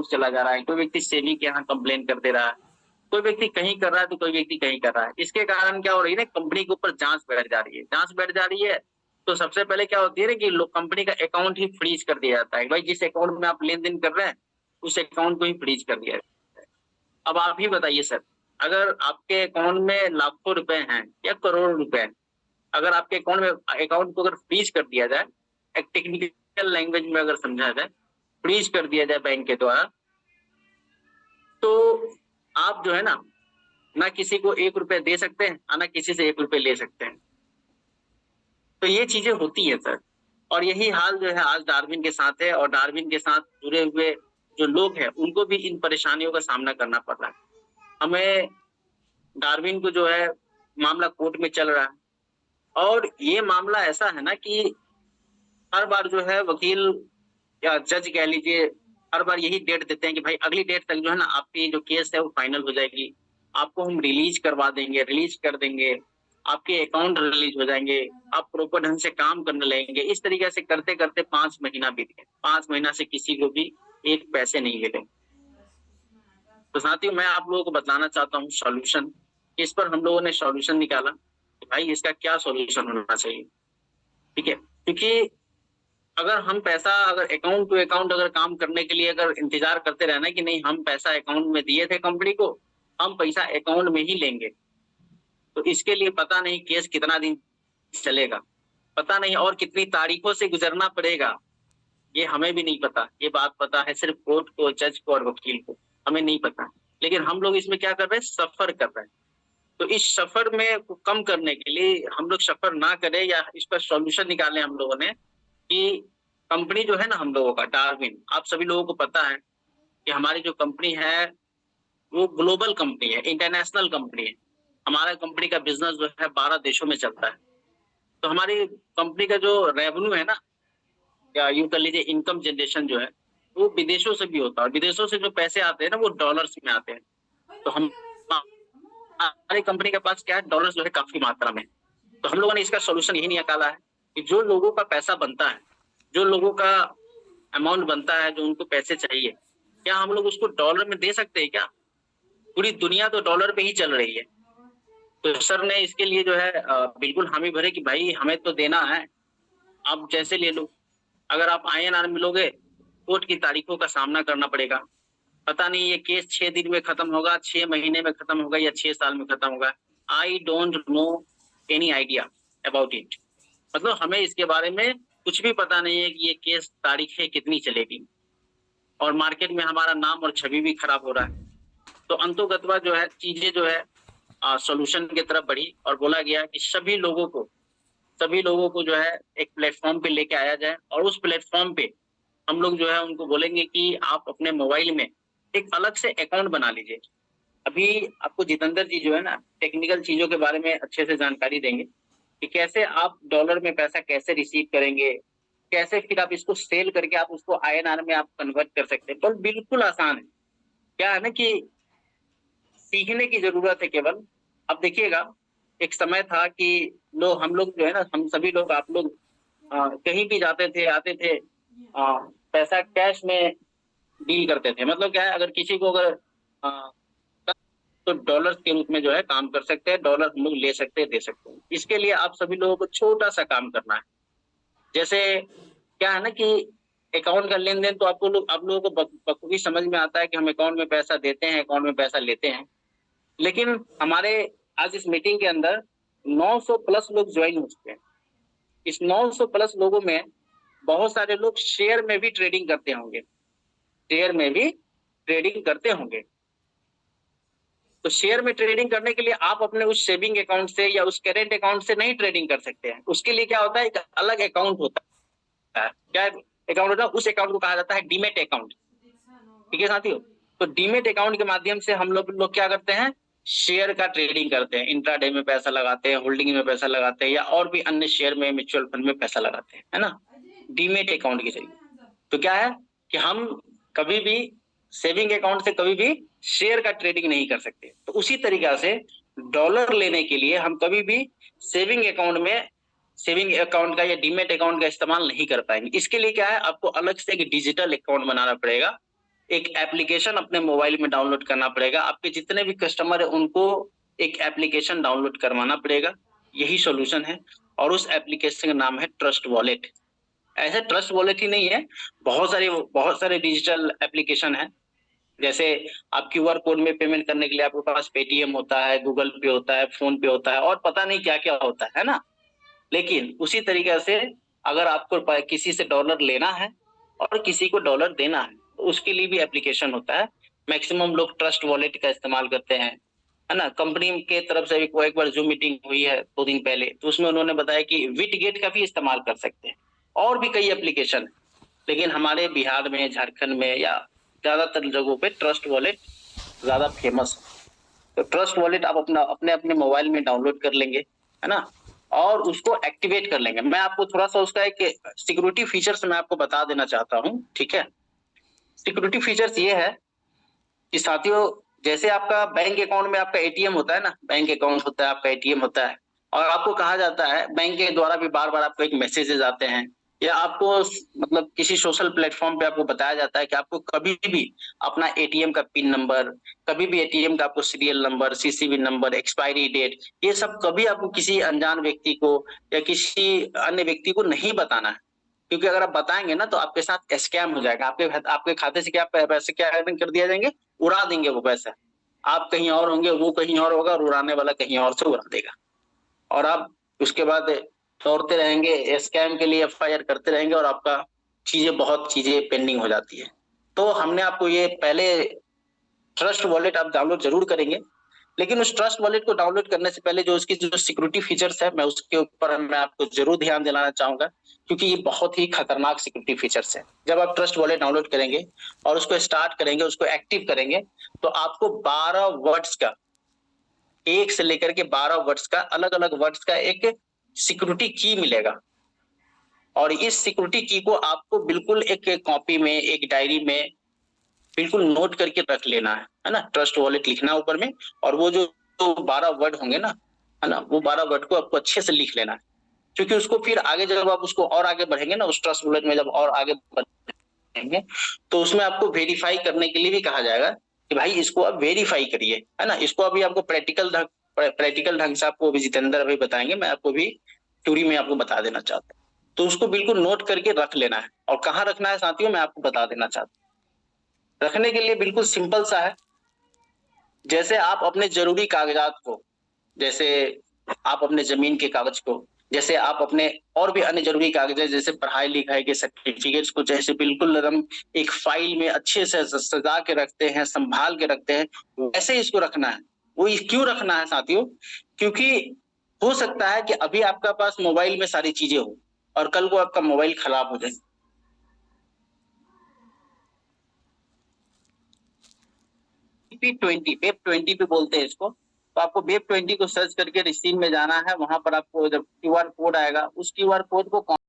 चला जा रहा है, कोई व्यक्ति सेबी के यहाँ कंप्लेन कर दे रहा है, कोई व्यक्ति कहीं कर रहा है तो कोई व्यक्ति कहीं कर रहा है। इसके कारण क्या हो रही है ना, कंपनी के ऊपर जांच बैठ जा रही है। जांच बैठ जा रही है तो सबसे पहले क्या होती है ना कि लोग कंपनी का अकाउंट ही फ्रीज कर दिया जाता है। भाई जिस अकाउंट में आप लेन देन कर रहे हैं उस अकाउंट को ही फ्रीज कर दिया जाता है। अब आप ही बताइए सर, अगर आपके अकाउंट में लाखों रुपए हैं या करोड़ों रुपए हैं, अगर आपके अकाउंट को अगर फ्रीज कर दिया जाए, एक टेक्निकल लैंग्वेज में अगर समझा जाए, फ्रीज कर दिया जाए बैंक के द्वारा, तो आप जो है ना किसी को 1 रुपए दे सकते हैं और ना किसी से 1 रुपए ले सकते हैं। तो ये चीजें होती है सर, और यही हाल जो है आज डार्विन के साथ है, और डार्विन के साथ जुड़े हुए जो लोग हैं उनको भी इन परेशानियों का सामना करना पड़ रहा है। हमें डार्विन को जो है मामला कोर्ट में चल रहा है, और ये मामला ऐसा है ना कि हर बार जो है वकील या जज कह लीजिए, हर बार यही डेट देते हैं कि भाई अगली डेट तक जो है ना आपकी जो केस है वो फाइनल हो जाएगी, आपको हम रिलीज करवा देंगे, रिलीज कर देंगे, आपके अकाउंट रिलीज हो जाएंगे, आप प्रॉपर ढंग से काम करने लगेंगे। इस तरीके से करते करते 5 महीना बीत गए। 5 महीना से किसी को भी एक पैसे नहीं मिले। तो साथियों, मैं आप लोगों को बताना चाहता हूँ सॉल्यूशन। इस पर हम लोगों ने सॉल्यूशन निकाला कि भाई इसका क्या सॉल्यूशन होना चाहिए। ठीक है, क्योंकि अगर हम पैसा अगर अकाउंट टू अकाउंट अगर काम करने के लिए अगर इंतजार करते रहना कि नहीं हम पैसा अकाउंट में दिए थे कंपनी को, हम पैसा अकाउंट में ही लेंगे, तो इसके लिए पता नहीं केस कितना दिन चलेगा, पता नहीं और कितनी तारीखों से गुजरना पड़ेगा, ये हमें भी नहीं पता। ये बात पता है सिर्फ कोर्ट को, जज को और वकील को, हमें नहीं पता। लेकिन हम लोग इसमें क्या कर रहे हैं, सफर कर रहे हैं। तो इस सफर में को कम करने के लिए हम लोग सफर ना करें या इस पर सॉल्यूशन निकाले हम लोगों ने कि कंपनी जो है ना हम लोगों का डार्विन, आप सभी लोगों को पता है कि हमारी जो कंपनी है वो ग्लोबल कंपनी है, इंटरनेशनल कंपनी है। हमारा कंपनी का बिजनेस जो है 12 देशों में चलता है। तो हमारी कंपनी का जो रेवेन्यू है ना, या यूं कर लीजिए इनकम जनरेशन जो है वो विदेशों से भी होता है। विदेशों से जो पैसे आते हैं ना वो डॉलर्स में आते हैं। तो हम हमारी कंपनी के पास क्या है, डॉलर्स जो है काफी मात्रा में। तो हम लोगों ने इसका सोल्यूशन यही निकाला है कि जो लोगों का पैसा बनता है, जो लोगों का अमाउंट बनता है, जो उनको पैसे चाहिए, क्या हम लोग उसको डॉलर में दे सकते हैं क्या? पूरी दुनिया तो डॉलर पे ही चल रही है। तो सर ने इसके लिए जो है बिल्कुल हामी भरे कि भाई हमें तो देना है, आप जैसे ले लो। अगर आप INR में लोगे, कोर्ट की तारीखों का सामना करना पड़ेगा। पता नहीं ये केस 6 दिन में खत्म होगा, 6 महीने में खत्म होगा या 6 साल में खत्म होगा। I don't know any idea about it. मतलब हमें इसके बारे में कुछ भी पता नहीं है कि ये केस तारीखें कितनी चलेगी, और मार्केट में हमारा नाम और छवि भी खराब हो रहा है। तो अंतोगत्वा जो है चीजें जो है सॉल्यूशन की तरफ बढ़ी, और बोला गया कि सभी लोगों को जो है एक प्लेटफॉर्म पे लेके आया जाए, और उस प्लेटफॉर्म पे हम लोग जो है उनको बोलेंगे कि आप अपने मोबाइल में एक अलग से अकाउंट बना लीजिए। अभी आपको जितेंद्र जी जो है ना टेक्निकल चीजों के बारे में अच्छे से जानकारी देंगे कि कैसे आप डॉलर में पैसा कैसे रिसीव करेंगे, कैसे फिर आप इसको सेल करके आप उसको INR में आप कन्वर्ट कर सकते हैं। तो बिल्कुल आसान है। क्या है ना कि सीखने की जरूरत है केवल। अब देखिएगा, एक समय था कि हम लोग जो है ना, हम सभी लोग, आप लोग कहीं भी जाते थे, आते थे, पैसा कैश में डील करते थे। मतलब क्या है, अगर किसी को अगर अ, तो डॉलर के रूप में जो है काम कर सकते हैं, डॉलर हम लोग ले सकते हैं, दे सकते हैं। इसके लिए आप सभी लोगों को छोटा सा काम करना है। जैसे क्या है ना कि अकाउंट का लेन देन तो आप लोगों को बखूबी समझ में आता है कि हम अकाउंट में पैसा देते हैं, अकाउंट में पैसा लेते हैं। लेकिन हमारे आज इस मीटिंग के अंदर 900 प्लस लोग ज्वाइन हो चुके हैं। इस 900 प्लस लोगों में बहुत सारे लोग शेयर में भी ट्रेडिंग करते होंगे, शेयर में भी ट्रेडिंग करते होंगे। तो शेयर में ट्रेडिंग करने के लिए आप अपने उस सेविंग अकाउंट से या उस करेंट अकाउंट से नहीं ट्रेडिंग कर सकते हैं। उसके लिए क्या होता है, एक अलग अकाउंट होता है। क्या अकाउंट होता है? उस अकाउंट को कहा जाता है डीमेट अकाउंट। ठीक है साथियों, तो डीमेट अकाउंट के माध्यम से हम लोग क्या करते हैं, शेयर का ट्रेडिंग करते हैं, इंट्राडे में पैसा लगाते हैं, होल्डिंग में पैसा लगाते हैं, या और भी अन्य शेयर में, म्यूचुअल फंड में पैसा लगाते हैं, है ना, डीमेट अकाउंट के जरिए। तो क्या है कि हम कभी भी सेविंग अकाउंट से कभी भी शेयर का ट्रेडिंग नहीं कर सकते। तो उसी तरीका से डॉलर लेने के लिए हम कभी भी सेविंग अकाउंट का या डीमेट अकाउंट का इस्तेमाल नहीं कर पाएंगे। इसके लिए क्या है, आपको अलग से एक डिजिटल अकाउंट बनाना पड़ेगा, एक एप्लीकेशन अपने मोबाइल में डाउनलोड करना पड़ेगा। आपके जितने भी कस्टमर है उनको एक एप्लीकेशन डाउनलोड करवाना पड़ेगा, यही सॉल्यूशन है। और उस एप्लीकेशन का नाम है ट्रस्ट वॉलेट। ऐसे ट्रस्ट वॉलेट ही नहीं है, बहुत सारे डिजिटल एप्लीकेशन है। जैसे आप क्यूआर कोड में पेमेंट करने के लिए आपके पास पेटीएम होता है, गूगल पे होता है, फोन पे होता है और पता नहीं क्या क्या होता है ना। लेकिन उसी तरीके से अगर आपको किसी से डॉलर लेना है और किसी को डॉलर देना है तो उसके लिए भी एप्लीकेशन होता है। मैक्सिमम लोग ट्रस्ट वॉलेट का इस्तेमाल करते हैं, है ना। कंपनी के तरफ से एक बार जूम मीटिंग हुई है 2 दिन पहले, तो उसमें उन्होंने बताया कि विटगेट का भी इस्तेमाल कर सकते हैं और भी कई एप्लीकेशन है। लेकिन हमारे बिहार में, झारखंड में या ज्यादातर जगहों पे ट्रस्ट वॉलेट ज्यादा फेमस है। तो ट्रस्ट वॉलेट आप अपने अपने मोबाइल में डाउनलोड कर लेंगे, है ना, और उसको एक्टिवेट कर लेंगे। मैं आपको थोड़ा सा उसका एक सिक्योरिटी फीचर्स मैं आपको बता देना चाहता हूँ, ठीक है। सिक्योरिटी फीचर्स ये है कि साथियों, जैसे आपका बैंक अकाउंट में आपका एटीएम होता है ना, बैंक अकाउंट होता है, आपका एटीएम होता है, और आपको कहा जाता है बैंक के द्वारा भी बार बार आपको एक मैसेजेस आते हैं, या आपको मतलब किसी सोशल प्लेटफॉर्म पे आपको बताया जाता है कि आपको कभी भी अपना एटीएम का पिन नंबर, कभी भी एटीएम का आपको serial number, CCV number, expiry date, ये सब कभी आपको किसी अनजान व्यक्ति को या किसी अन्य व्यक्ति को नहीं बताना है। क्योंकि अगर आप बताएंगे ना तो आपके साथ स्कैम हो जाएगा। आपके खाते से क्या पैसे क्या कर दिया जाएंगे, उड़ा देंगे वो पैसा। आप कहीं और होंगे, वो कहीं और होगा, और उड़ाने वाला कहीं और से उड़ा देगा। और आप उसके बाद दौड़ते रहेंगे, स्कैम के लिए एफआईआर करते रहेंगे, और आपका बहुत चीजें पेंडिंग हो जाती है। तो हमने आपको ये पहले ट्रस्ट वॉलेट आप डाउनलोड जरूर करेंगे, लेकिन उस ट्रस्ट वॉलेट को डाउनलोड करने से पहले जो उसकी जो सिक्योरिटी फीचर्स है, मैं उसके ऊपर मैं आपको जरूर ध्यान दिलाना चाहूंगा, क्योंकि ये बहुत ही खतरनाक सिक्योरिटी फीचर्स है। जब आप ट्रस्ट वॉलेट डाउनलोड करेंगे और उसको स्टार्ट करेंगे, उसको एक्टिव करेंगे, तो आपको 12 वर्ड्स का, 1 से लेकर के 12 वर्ड्स का, अलग अलग वर्ड्स का एक सिक्योरिटी की मिलेगा। और इस सिक्योरिटी की को आपको बिल्कुल एक कॉपी में, एक डायरी में बिल्कुल नोट करके रख लेना है ना। ट्रस्ट वॉलेट लिखना ऊपर में, और वो जो 12 वर्ड होंगे ना, है ना, वो 12 वर्ड को आपको अच्छे से लिख लेना है। क्योंकि उसको फिर आगे जब आप उसको और आगे बढ़ेंगे ना, उस ट्रस्ट वॉलेट में जब और आगे बढ़ेंगे, तो उसमें आपको वेरीफाई करने के लिए भी कहा जाएगा कि भाई इसको आप वेरीफाई करिए, है ना। इसको अभी आपको प्रैक्टिकल ढंग से आपको अभी जितेंद्र अभी बताएंगे, मैं आपको भी थ्योरी में आपको बता देना चाहता हूँ। तो उसको बिल्कुल नोट करके रख लेना है। और कहाँ रखना है साथियों, मैं आपको बता देना चाहता हूँ। रखने के लिए बिल्कुल सिंपल सा है। जैसे आप अपने जरूरी कागजात को, जैसे आप अपने जमीन के कागज को, जैसे आप अपने और भी अन्य जरूरी कागजात, जैसे पढ़ाई लिखाई के सर्टिफिकेट्स को, जैसे बिल्कुल हम एक फाइल में अच्छे से सजा के रखते हैं, संभाल के रखते हैं, वैसे ही इसको रखना है। वो क्यों रखना है साथियों, क्योंकि हो सकता है कि अभी आपका पास मोबाइल में सारी चीजें हो और कल को आपका मोबाइल खराब हो जाए। वेब 20 पे बोलते हैं इसको। तो आपको वेब 20 को सर्च करके रिसीव में जाना है। वहां पर आपको जब क्यूआर कोड आएगा, उस क्यूआर कोड को